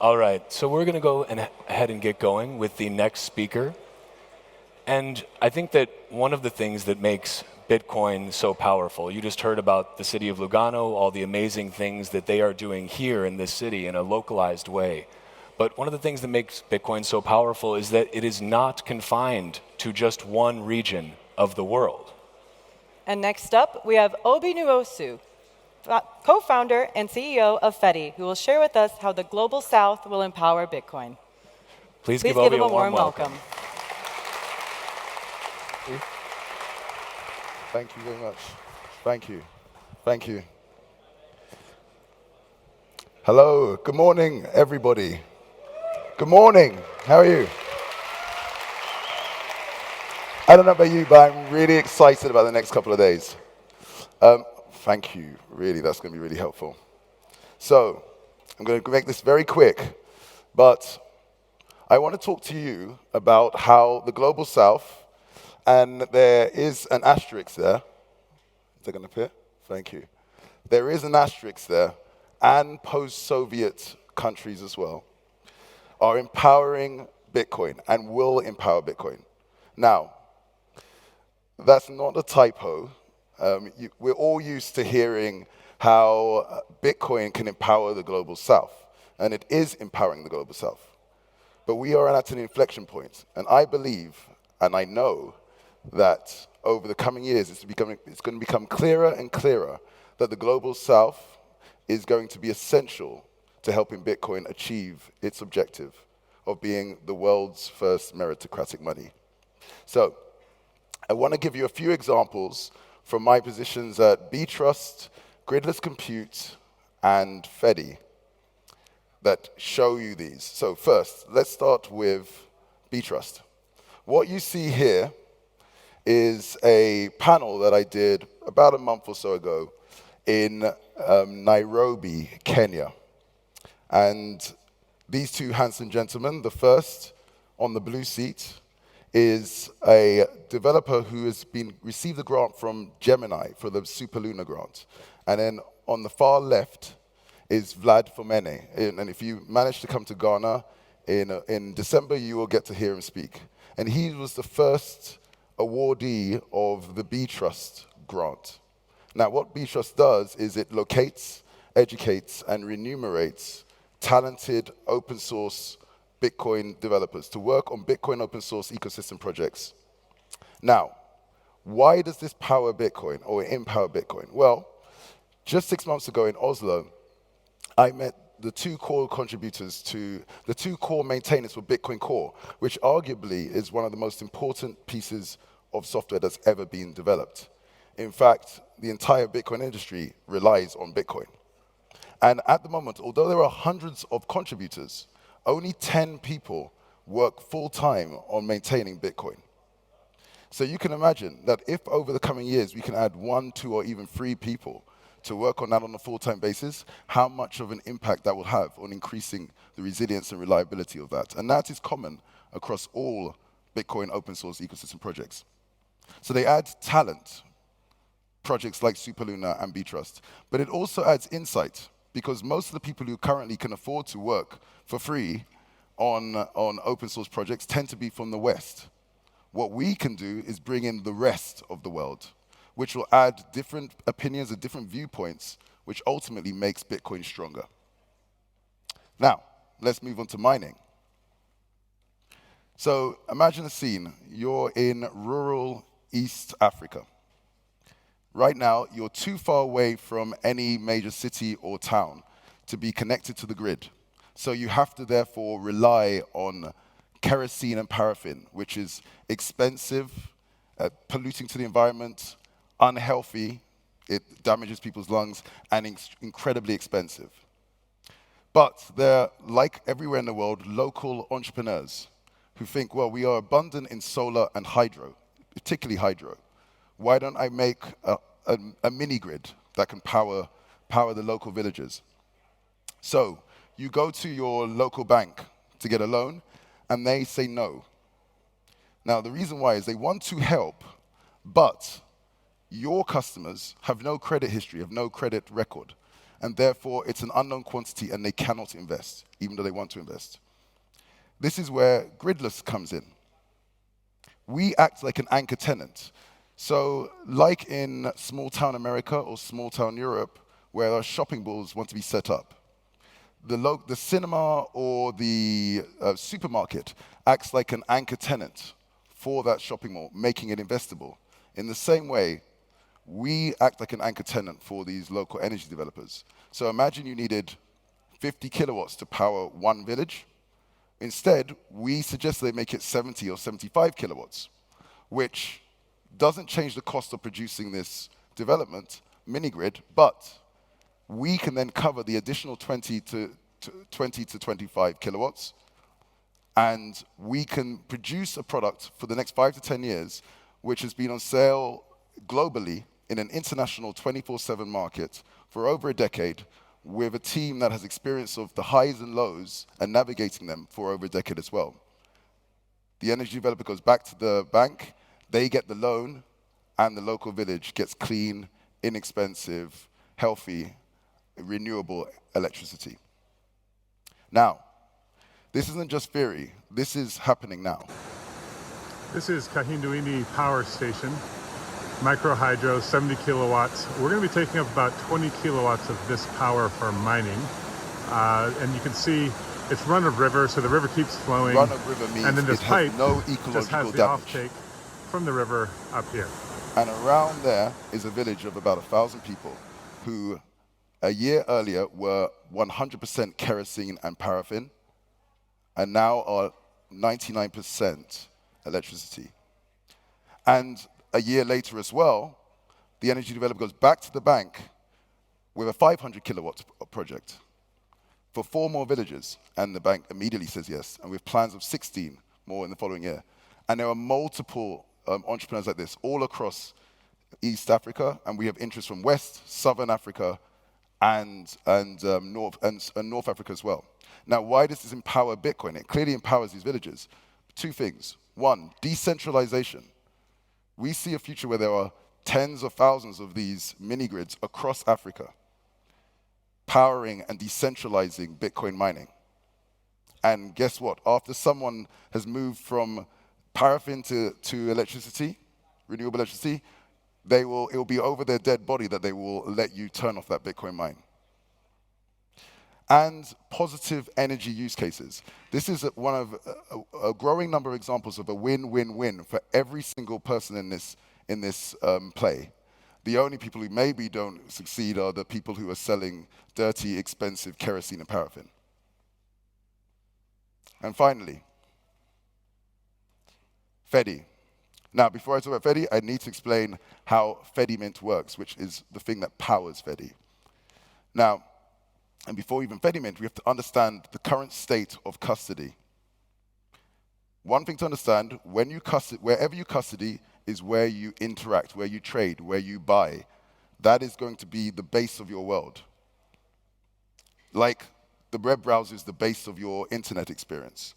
All right, so we're going to go ahead and get going with the next speaker. And I think that one of the things that makes Bitcoin so powerful, you just heard about the city of Lugano, all the amazing things that they are doing here in this city in a localized way. But one of the things that makes Bitcoin so powerful is that it is not confined to just one region of the world. And next up, we have Obi Nwosu, co-founder and CEO of Fedi, who will share with us how the Global South will empower Bitcoin. Please give Obi him a warm welcome. Thank you very much. Thank you. Thank you. Hello. Good morning, everybody. Good morning. How are you? I don't know about you, but I'm really excited about the next couple of days. Thank you. Really, that's going to be really helpful. So, I'm going to make this very quick, but I want to talk to you about how the Global South, and there is an asterisk there. Is that going to appear? Thank you. There is an asterisk there, and post-Soviet countries as well, are empowering Bitcoin and will empower Bitcoin. Now, that's not a typo. We're all used to hearing how Bitcoin can empower the Global South, and it is empowering the Global South. But we are at an inflection point, and I believe, and I know, that over the coming years it's going to become clearer and clearer that the Global South is going to be essential to helping Bitcoin achieve its objective of being the world's first meritocratic money. So, I want to give you a few examples from my positions at Btrust, Gridless Compute, and Fedi that show you these. So first, let's start with Btrust. What you see here is a panel that I did about a month or so ago in Nairobi, Kenya. And these two handsome gentlemen, the first on the blue seat, is a developer who has received a grant from Gemini for the Super Luna grant. And then on the far left is Vlad Fomene. And if you manage to come to Ghana in December, you will get to hear him speak. And he was the first awardee of the Btrust grant. Now, what Btrust does is it locates, educates, and remunerates talented open source Bitcoin developers to work on Bitcoin open source ecosystem projects. Now, why does this power Bitcoin or empower Bitcoin? Well, just 6 months ago in Oslo, I met the two core contributors to the two core maintainers for Bitcoin Core, which arguably is one of the most important pieces of software that's ever been developed. In fact, the entire Bitcoin industry relies on Bitcoin. And at the moment, although there are hundreds of contributors, only 10 people work full-time on maintaining Bitcoin. So you can imagine that if over the coming years we can add 1, 2, or even 3 people to work on that on a full-time basis, how much of an impact that will have on increasing the resilience and reliability of that. And that is common across all Bitcoin open source ecosystem projects. So they add talent, projects like Superluna and Btrust, but it also adds insight, because most of the people who currently can afford to work for free on open source projects tend to be from the West. What we can do is bring in the rest of the world, which will add different opinions and different viewpoints, which ultimately makes Bitcoin stronger. Now, let's move on to mining. So imagine a scene. You're in rural East Africa. Right now, you're too far away from any major city or town to be connected to the grid. So you have to therefore rely on kerosene and paraffin, which is expensive, polluting to the environment, unhealthy, it damages people's lungs, and incredibly expensive. But there, like everywhere in the world, local entrepreneurs who think, well, we are abundant in solar and hydro, particularly hydro. Why don't I make a mini-grid that can power the local villages? So you go to your local bank to get a loan, and they say no. Now, the reason why is they want to help, but your customers have no credit history, have no credit record. and therefore it's an unknown quantity and they cannot invest, even though they want to invest. This is where Gridless comes in. We act like an anchor tenant. So like in small town America or small town Europe, where our shopping malls want to be set up, the cinema or the supermarket acts like an anchor tenant for that shopping mall, making it investable. In the same way, we act like an anchor tenant for these local energy developers. So imagine you needed 50 kilowatts to power one village. Instead, we suggest they make it 70 or 75 kilowatts, which doesn't change the cost of producing this development, mini-grid, but we can then cover the additional 20 to 25 kilowatts, and we can produce a product for the next 5 to 10 years, which has been on sale globally in an international 24/7 market for over a decade, with a team that has experience of the highs and lows and navigating them for over a decade as well. The energy developer goes back to the bank, they get the loan, and the local village gets clean, inexpensive, healthy, renewable electricity. Now, this isn't just theory, this is happening now. This is Kahinduini Power Station, micro hydro, 70 kilowatts. We're going to be taking up about 20 kilowatts of this power for mining. And you can see it's run of river, so the river keeps flowing. Run of river means and then this it pipe has no just ecological has the damage. offtake from the river up here. And around there is a village of about 1,000 people who a year earlier were 100% kerosene and paraffin, and now are 99% electricity. And a year later as well, the energy developer goes back to the bank with a 500 kilowatt project for 4 more villages, and the bank immediately says yes, and with plans of 16 more in the following year. And there are multiple entrepreneurs like this all across East Africa, and we have interest from West, Southern Africa, and North Africa as well. Now, why does this empower Bitcoin? It clearly empowers these villages. 2 things. 1, decentralization. We see a future where there are tens of thousands of these mini-grids across Africa, powering and decentralizing Bitcoin mining. And guess what? After someone has moved from paraffin to electricity, renewable electricity, it will be over their dead body that they will let you turn off that Bitcoin mine. And positive energy use cases. This is one of a growing number of examples of a win-win-win for every single person in this play. The only people who maybe don't succeed are the people who are selling dirty, expensive kerosene and paraffin. And finally, Fedi. Now, before I talk about Fedi, I need to explain how Fedi Mint works, which is the thing that powers Fedi. Now, and before even Fedi Mint, we have to understand the current state of custody. One thing to understand, wherever you custody is where you interact, where you trade, where you buy. That is going to be the base of your world. Like the web browser is the base of your internet experience.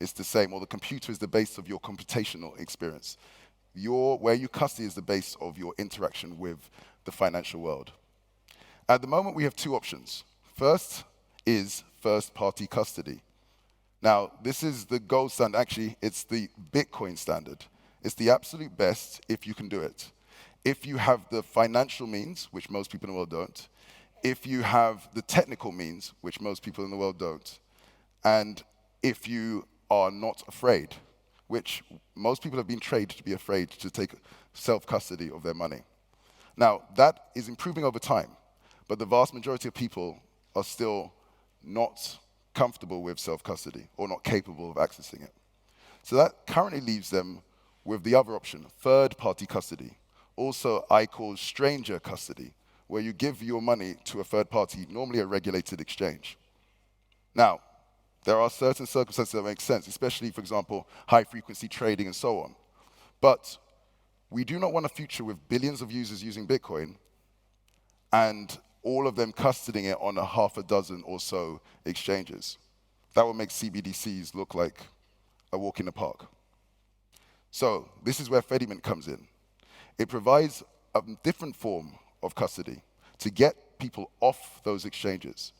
It's the same, or the computer is the base of your computational experience. Where you custody is the base of your interaction with the financial world. At the moment, we have 2 options. First is first-party custody. Now, this is the gold standard. Actually, it's the Bitcoin standard. It's the absolute best if you can do it. If you have the financial means, which most people in the world don't, if you have the technical means, which most people in the world don't, and if you are not afraid, which most people have been trained to be afraid to take self-custody of their money. Now, that is improving over time, but the vast majority of people are still not comfortable with self-custody or not capable of accessing it. So that currently leaves them with the other option, third-party custody. Also, I call stranger custody, where you give your money to a third party, normally a regulated exchange. Now, there are certain circumstances that make sense, especially, for example, high-frequency trading and so on. But we do not want a future with billions of users using Bitcoin and all of them custodying it on a half a dozen or so exchanges. That would make CBDCs look like a walk in the park. So this is where Fedi Mint comes in. It provides a different form of custody to get people off those exchanges.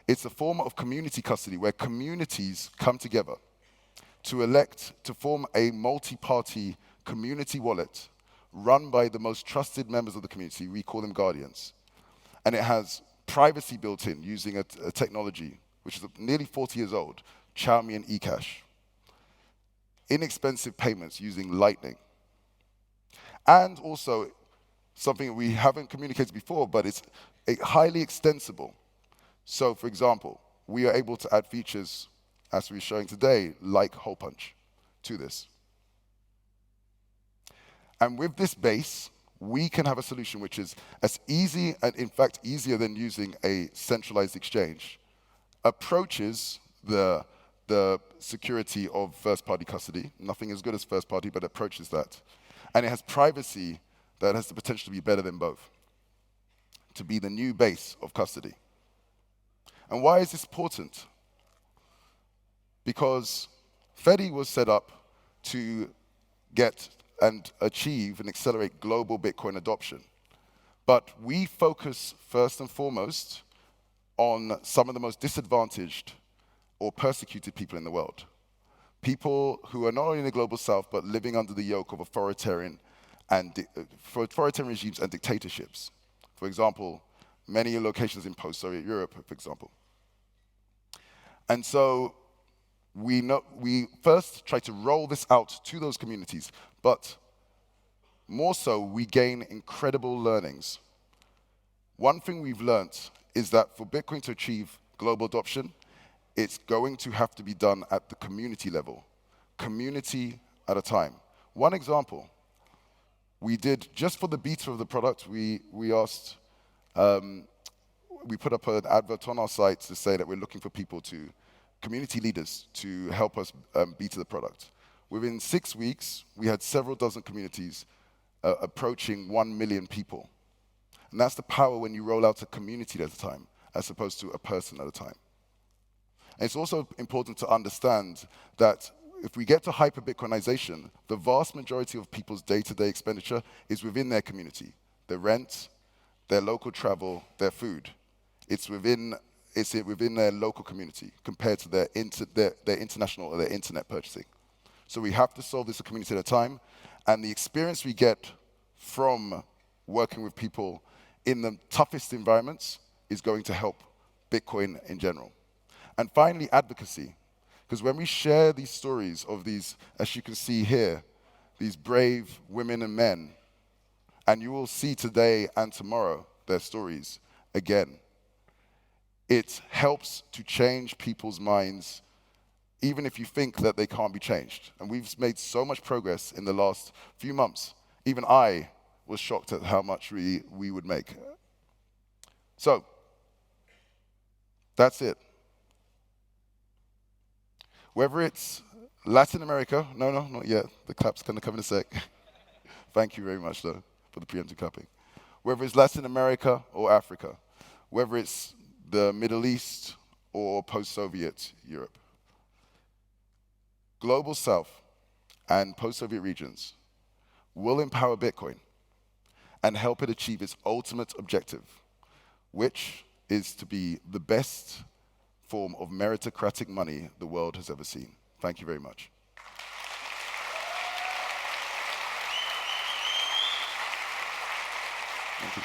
It's a form of community custody where communities come together to elect to form a multi-party community wallet run by the most trusted members of the community. We call them guardians. And it has privacy built in using a technology which is nearly 40 years old, WAGMI and eCash. Inexpensive payments using Lightning. And also something we haven't communicated before, but it's highly extensible. So, for example, we are able to add features, as we're showing today, like hole punch to this. And with this base, we can have a solution which is as easy, and in fact easier than using a centralized exchange, approaches the security of first-party custody. Nothing as good as first-party, but approaches that. And it has privacy that has the potential to be better than both, to be the new base of custody. And why is this important? Because Fedi was set up to get and achieve and accelerate global Bitcoin adoption. But we focus first and foremost on some of the most disadvantaged or persecuted people in the world. People who are not only in the global south, but living under the yoke of authoritarian regimes and dictatorships. For example, many locations in post-Soviet Europe, for example. And so we first try to roll this out to those communities, but more so, we gain incredible learnings. One thing we've learned is that for Bitcoin to achieve global adoption, it's going to have to be done at the community level, community at a time. One example, we did, just for the beta of the product, we asked, we put up an advert on our site to say that we're looking for people to, community leaders, to help us beta the product. Within 6 weeks, we had several dozen communities approaching 1 million people. And that's the power when you roll out a community at a time, as opposed to a person at a time. And it's also important to understand that if we get to hyper-Bitcoinization, the vast majority of people's day-to-day expenditure is within their community. Their rent, their local travel, their food. It's within their local community compared to their international or their internet purchasing. So we have to solve this a community at a time. And the experience we get from working with people in the toughest environments is going to help Bitcoin in general. And finally, advocacy. Because when we share these stories of these, as you can see here, these brave women and men, and you will see today and tomorrow their stories again, it helps to change people's minds, even if you think that they can't be changed. And we've made so much progress in the last few months. Even I was shocked at how much we would make. So, that's it. Whether it's Latin America, no, not yet. The clap's going to come in a sec. Thank you very much, though, for the preemptive clapping. Whether it's Latin America or Africa, whether it's the Middle East or post-Soviet Europe, Global South and post-Soviet regions will empower Bitcoin and help it achieve its ultimate objective, which is to be the best form of meritocratic money the world has ever seen. Thank you very much. Thank you.